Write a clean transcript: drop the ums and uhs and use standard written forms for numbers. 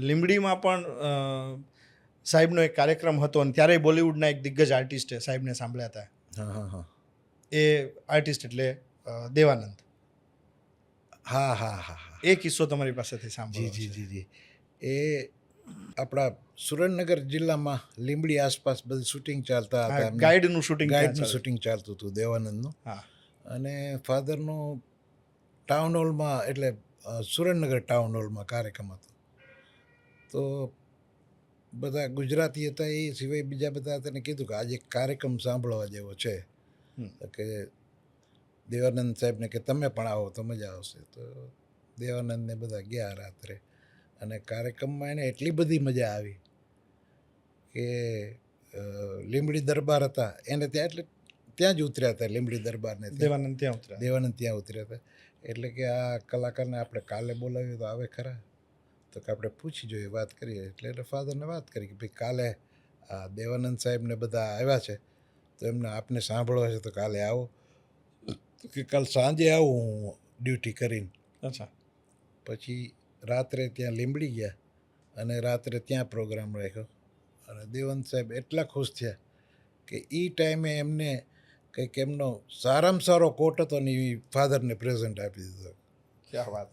લીંબડીમાં પણ સાહેબનો એક કાર્યક્રમ હતો અને ત્યારે બોલિવૂડના એક દિગ્ગજ આર્ટિસ્ટે સાહેબને સાંભળ્યા હતા. હા હા હા એ આર્ટિસ્ટ એટલે દેવાનંદ. હા હા હા હા એ કિસ્સો તમારી પાસેથી જી સાંભળ્યો જી છે. જી જી એ આપણા સુરેન્દ્રનગર જિલ્લામાં લીંબડી આસપાસ બધું શૂટિંગ ચાલતા હા, હતા. ગાઈડનું શૂટિંગ ત્યાં ગાઈડનું ચાલે. શૂટિંગ ચાલતું હતું દેવાનંદનું. હા અને ફાધરનું ટાઉન હોલમાં એટલે સુરેન્દ્રનગર ટાઉન હોલમાં કાર્યક્રમ હતો. તો બધા ગુજરાતી હતા એ સિવાય બીજા બધા તેને કીધું કે આજે કાર્યક્રમ સાંભળવા જેવો છે. હમ. તો કે દેવાનંદ સાહેબને કે તમે પણ આવો તો મજા આવશે. તો દેવાનંદને બધા ગયા રાત્રે અને કાર્યક્રમમાં એને એટલી બધી મજા આવી કે લીંબડી દરબાર હતા એને ત્યાં એટલે ત્યાં જ ઉતર્યા હતા લીંબડી દરબારને દેવાનંદ ત્યાં ઉતર્યા. દેવાનંદ ત્યાં ઉતર્યા હતા. એટલે કે આ કલાકારને આપણે કાલે બોલાવ્યો તો આવે ખરા, તો કે આપણે પૂછી જોઈએ, વાત કરીએ. એટલે ફાધરને વાત કરી કે ભાઈ કાલે આ દેવાનંદ સાહેબને બધા આવ્યા છે તો એમને આપને સાંભળવા છે તો કાલે આવો. તો કે કાલ સાંજે આવું હું ડ્યુટી કરીને. અચ્છા. પછી રાત્રે ત્યાં લીંબડી ગયા અને રાત્રે ત્યાં પ્રોગ્રામ રાખ્યો. અને દેવાનંદ સાહેબ એટલા ખુશ થયા કે એ ટાઈમે એમને કંઈક એમનો સારામાં સારો કોટ હતો ને એ ફાધરને પ્રેઝન્ટ આપી દીધો. ક્યાં વાત.